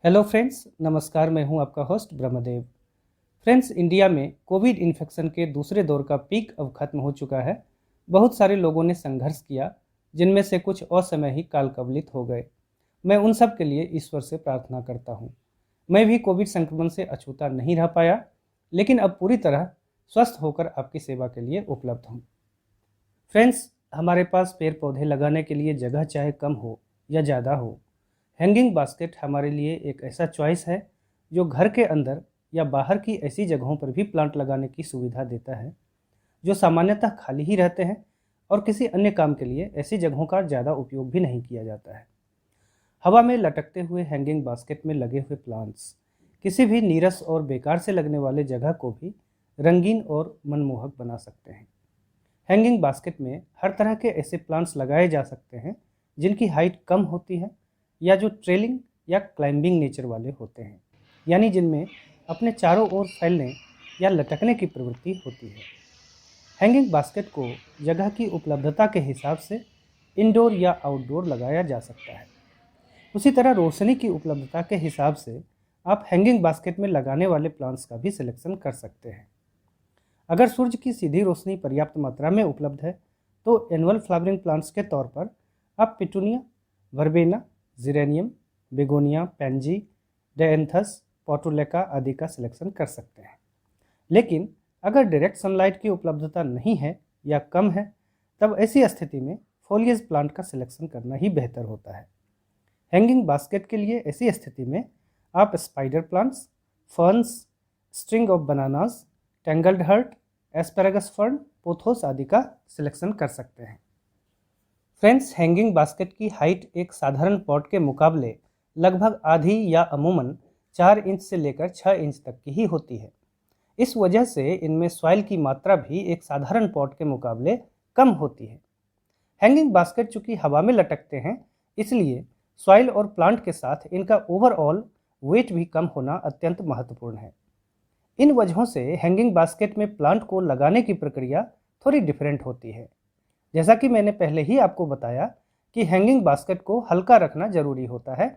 Hello friends, नमस्कार। मैं हूं आपका होस्ट ब्रह्मदेव। फ्रेंड्स, इंडिया में कोविड इन्फेक्शन के दूसरे दौर का पीक अब खत्म हो चुका है। बहुत सारे लोगों ने संघर्ष किया, जिनमें से कुछ असमय ही काल कवलित हो गए। मैं उन सब के लिए ईश्वर से प्रार्थना करता हूं। मैं भी कोविड संक्रमण से अछूता नहीं रह पाया, लेकिन अब पूरी तरह स्वस्थ होकर आपकी सेवा के लिए उपलब्ध हूँ। फ्रेंड्स, हमारे पास पेड़ पौधे लगाने के लिए जगह चाहे कम हो या ज़्यादा हो, हैंगिंग बास्केट हमारे लिए एक ऐसा चॉइस है जो घर के अंदर या बाहर की ऐसी जगहों पर भी प्लांट लगाने की सुविधा देता है जो सामान्यतः खाली ही रहते हैं और किसी अन्य काम के लिए ऐसी जगहों का ज़्यादा उपयोग भी नहीं किया जाता है। हवा में लटकते हुए हैंगिंग बास्केट में लगे हुए प्लांट्स किसी भी नीरस और बेकार से लगने वाले जगह को भी रंगीन और मनमोहक बना सकते हैं। हैंगिंग बास्केट में हर तरह के ऐसे प्लांट्स लगाए जा सकते हैं जिनकी हाइट कम होती है या जो ट्रेलिंग या क्लाइंबिंग नेचर वाले होते हैं, यानी जिनमें अपने चारों ओर फैलने या लटकने की प्रवृत्ति होती है। हैंगिंग बास्केट को जगह की उपलब्धता के हिसाब से इंडोर या आउटडोर लगाया जा सकता है। उसी तरह रोशनी की उपलब्धता के हिसाब से आप हैंगिंग बास्केट में लगाने वाले प्लांट्स का भी सिलेक्शन कर सकते हैं। अगर सूर्य की सीधी रोशनी पर्याप्त मात्रा में उपलब्ध है तो एनुअल फ्लावरिंग प्लांट्स के तौर पर आप petunia, verbena, geranium, begonia, pansy, dianthus, portulaca आदि का सिलेक्शन कर सकते हैं। लेकिन अगर डायरेक्ट सनलाइट की उपलब्धता नहीं है या कम है, तब ऐसी स्थिति में फोलियज प्लांट का सिलेक्शन करना ही बेहतर होता है। हैंगिंग बास्केट के लिए ऐसी स्थिति में आप spider plants, ferns, string of bananas, tangled heart, asparagus fern, pothos आदि का सिलेक्शन कर सकते हैं। फ्रेंड्स, हैंगिंग बास्केट की हाइट एक साधारण पॉट के मुकाबले लगभग आधी या अमूमन 4 इंच से लेकर 6 इंच तक की ही होती है। इस वजह से इनमें सॉइल की मात्रा भी एक साधारण पॉट के मुकाबले कम होती है। हैंगिंग बास्केट चूंकि हवा में लटकते हैं, इसलिए सॉइल और प्लांट के साथ इनका ओवरऑल वेट भी कम होना अत्यंत महत्वपूर्ण है। इन वजहों से हैंगिंग बास्केट में प्लांट को लगाने की प्रक्रिया थोड़ी डिफरेंट होती है। जैसा कि मैंने पहले ही आपको बताया कि हैंगिंग बास्केट को हल्का रखना जरूरी होता है,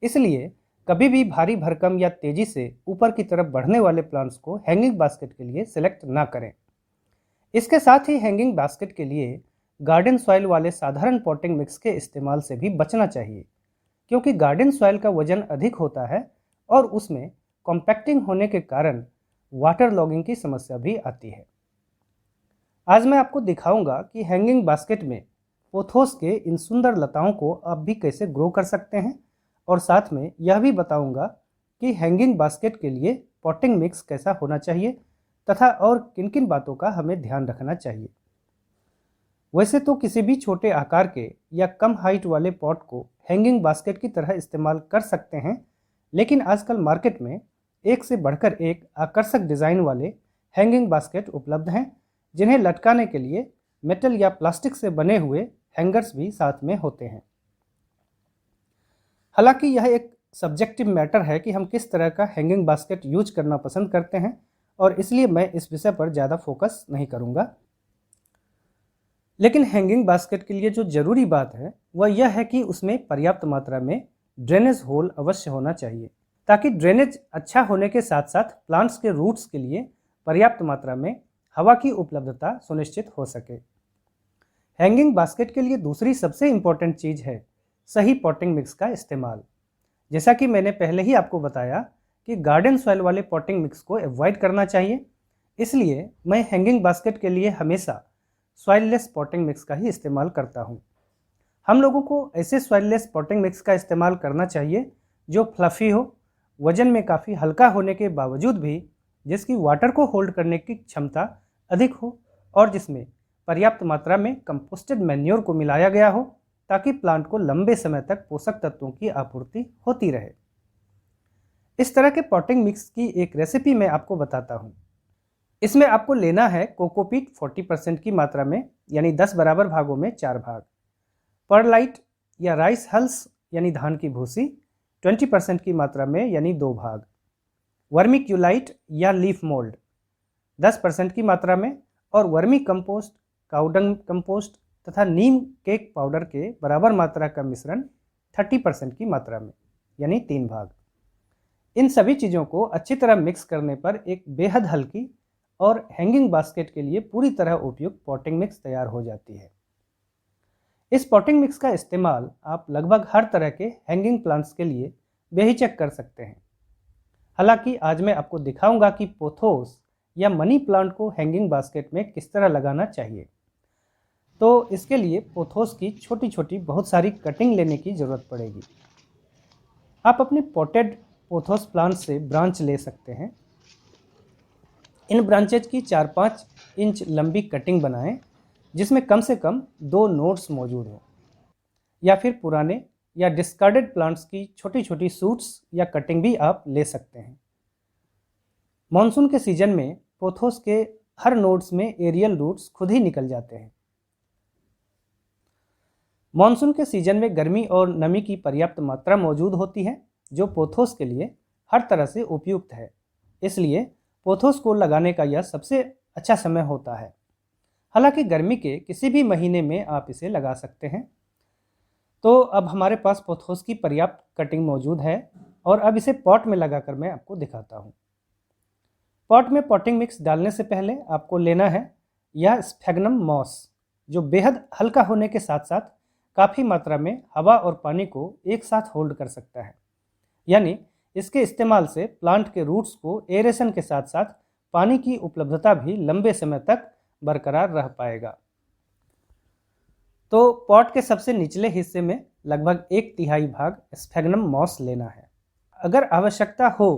इसलिए कभी भी भारी भरकम या तेजी से ऊपर की तरफ बढ़ने वाले प्लांट्स को हैंगिंग बास्केट के लिए सिलेक्ट ना करें। इसके साथ ही हैंगिंग बास्केट के लिए गार्डन सॉइल वाले साधारण पॉटिंग मिक्स के इस्तेमाल से भी बचना चाहिए, क्योंकि गार्डन सॉइल का वजन अधिक होता है और उसमें कॉम्पैक्टिंग होने के कारण वाटर लॉगिंग की समस्या भी आती है। आज मैं आपको दिखाऊंगा कि हैंगिंग बास्केट में पोथोस के इन सुंदर लताओं को आप भी कैसे ग्रो कर सकते हैं, और साथ में यह भी बताऊंगा कि हैंगिंग बास्केट के लिए पॉटिंग मिक्स कैसा होना चाहिए तथा और किन किन बातों का हमें ध्यान रखना चाहिए। वैसे तो किसी भी छोटे आकार के या कम हाइट वाले पॉट को हैंगिंग बास्केट की तरह इस्तेमाल कर सकते हैं, लेकिन आजकल मार्केट में एक से बढ़कर एक आकर्षक डिज़ाइन वाले हैंगिंग बास्केट उपलब्ध हैं, जिन्हें लटकाने के लिए मेटल या प्लास्टिक से बने हुए हैंगर्स भी साथ में होते हैं। हालांकि यह एक सब्जेक्टिव मैटर है कि हम किस तरह का हैंगिंग बास्केट यूज करना पसंद करते हैं, और इसलिए मैं इस विषय पर ज़्यादा फोकस नहीं करूंगा। लेकिन हैंगिंग बास्केट के लिए जो जरूरी बात है वह यह है कि उसमें पर्याप्त मात्रा में ड्रेनेज होल अवश्य होना चाहिए, ताकि ड्रेनेज अच्छा होने के साथ साथ प्लांट्स के रूट्स के लिए पर्याप्त मात्रा में हवा की उपलब्धता सुनिश्चित हो सके। हैंगिंग बास्केट के लिए दूसरी सबसे इंपॉर्टेंट चीज़ है सही पॉटिंग मिक्स का इस्तेमाल। जैसा कि मैंने पहले ही आपको बताया कि गार्डन सॉइल वाले पॉटिंग मिक्स को अवॉइड करना चाहिए, इसलिए मैं हैंगिंग बास्केट के लिए हमेशा सॉइललेस पॉटिंग मिक्स का ही इस्तेमाल करता हूँ। हम लोगों को ऐसे सॉइललेस पॉटिंग मिक्स का इस्तेमाल करना चाहिए जो फ्लफी हो, वजन में काफ़ी हल्का होने के बावजूद भी जिसकी वाटर को होल्ड करने की क्षमता अधिक हो, और जिसमें पर्याप्त मात्रा में कंपोस्टेड मैन्योर को मिलाया गया हो, ताकि प्लांट को लंबे समय तक पोषक तत्वों की आपूर्ति होती रहे। इस तरह के पॉटिंग मिक्स की एक रेसिपी मैं आपको बताता हूँ। इसमें आपको लेना है कोकोपीट 40% की मात्रा में, यानी 10 बराबर भागों में 4 भाग, परलाइट या राइस हल्स यानी धान की भूसी 20% की मात्रा में यानी 2 भाग, वर्मिक्यूलाइट या लीफ मोल्ड 10% की मात्रा में, और वर्मी कंपोस्ट, काउडंग कंपोस्ट तथा नीम केक पाउडर के बराबर मात्रा का मिश्रण 30% की मात्रा में यानी 3 भाग। इन सभी चीज़ों को अच्छी तरह मिक्स करने पर एक बेहद हल्की और हैंगिंग बास्केट के लिए पूरी तरह उपयुक्त पॉटिंग मिक्स तैयार हो जाती है। इस पॉटिंग मिक्स का इस्तेमाल आप लगभग हर तरह के हैंगिंग प्लांट्स के लिए बेहिचक कर सकते हैं। हालांकि आज मैं आपको दिखाऊंगा कि पोथोस या मनी प्लांट को हैंगिंग बास्केट में किस तरह लगाना चाहिए। तो इसके लिए पोथोस की छोटी छोटी बहुत सारी कटिंग लेने की ज़रूरत पड़ेगी। आप अपने पॉटेड पोथोस प्लांट से ब्रांच ले सकते हैं। इन ब्रांचेज की 4-5 इंच लंबी कटिंग बनाएं जिसमें कम से कम 2 नोड्स मौजूद हों, या फिर पुराने या डिस्कार्डेड प्लांट्स की छोटी छोटी सूट्स या कटिंग भी आप ले सकते हैं। मॉनसून के सीजन में पोथोस के हर नोड्स में एरियल रूट्स खुद ही निकल जाते हैं। मॉनसून के सीजन में गर्मी और नमी की पर्याप्त मात्रा मौजूद होती है जो पोथोस के लिए हर तरह से उपयुक्त है, इसलिए पोथोस को लगाने का यह सबसे अच्छा समय होता है। हालांकि गर्मी के किसी भी महीने में आप इसे लगा सकते हैं। तो अब हमारे पास पोथोस की पर्याप्त कटिंग मौजूद है और अब इसे पॉट में लगाकर मैं आपको दिखाता हूँ। पॉट में पॉटिंग मिक्स डालने से पहले आपको लेना है यह स्फेगनम मॉस, जो बेहद हल्का होने के साथ साथ काफ़ी मात्रा में हवा और पानी को एक साथ होल्ड कर सकता है। यानी इसके इस्तेमाल से प्लांट के रूट्स को एरेशन के साथ साथ पानी की उपलब्धता भी लंबे समय तक बरकरार रह पाएगा। तो पॉट के सबसे निचले हिस्से में लगभग 1/3 भाग स्फेगनम मॉस लेना है। अगर आवश्यकता हो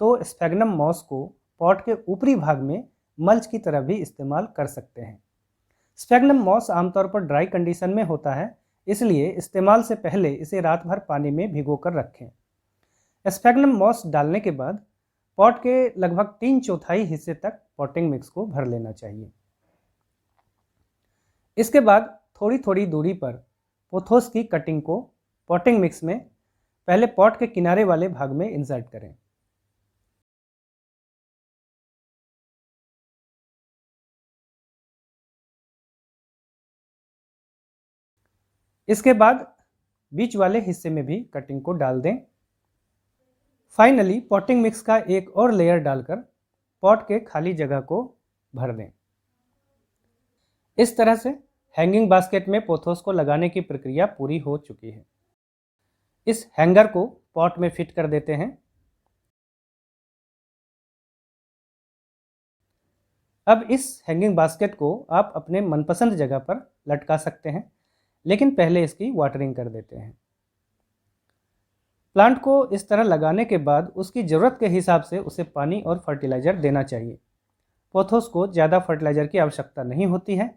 तो स्फेगनम मॉस को पॉट के ऊपरी भाग में मल्च की तरह भी इस्तेमाल कर सकते हैं। स्फेगनम मॉस आमतौर पर ड्राई कंडीशन में होता है, इसलिए इस्तेमाल से पहले इसे रात भर पानी में भिगोकर रखें। स्फेगनम मॉस डालने के बाद पॉट के लगभग 3/4 हिस्से तक पॉटिंग मिक्स को भर लेना चाहिए। इसके बाद थोड़ी थोड़ी दूरी पर पोथोस की कटिंग को पॉटिंग मिक्स में पहले पॉट के किनारे वाले भाग में इंसर्ट करें। इसके बाद बीच वाले हिस्से में भी कटिंग को डाल दें। फाइनली पॉटिंग मिक्स का एक और लेयर डालकर पॉट के खाली जगह को भर दें। इस तरह से हैंगिंग बास्केट में पोथोस को लगाने की प्रक्रिया पूरी हो चुकी है। इस हैंगर को पॉट में फिट कर देते हैं। अब इस हैंगिंग बास्केट को आप अपने मनपसंद जगह पर लटका सकते हैं, लेकिन पहले इसकी वाटरिंग कर देते हैं। प्लांट को इस तरह लगाने के बाद उसकी ज़रूरत के हिसाब से उसे पानी और फर्टिलाइज़र देना चाहिए। पोथोस को ज़्यादा फर्टिलाइज़र की आवश्यकता नहीं होती है,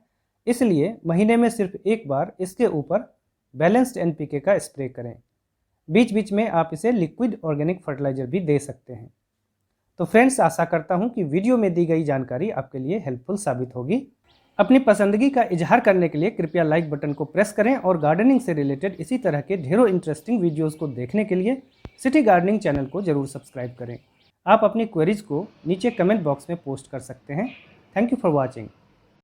इसलिए महीने में सिर्फ एक बार इसके ऊपर बैलेंस्ड एनपीके का स्प्रे करें। बीच बीच में आप इसे लिक्विड ऑर्गेनिक फर्टिलाइज़र भी दे सकते हैं। तो फ्रेंड्स, आशा करता हूं कि वीडियो में दी गई जानकारी आपके लिए हेल्पफुल साबित होगी। अपनी पसंदगी का इजहार करने के लिए कृपया लाइक बटन को प्रेस करें और गार्डनिंग से रिलेटेड इसी तरह के ढेरों इंटरेस्टिंग वीडियोस को देखने के लिए सिटी गार्डनिंग चैनल को जरूर सब्सक्राइब करें। आप अपनी क्वेरीज को नीचे कमेंट बॉक्स में पोस्ट कर सकते हैं। Thank you for watching.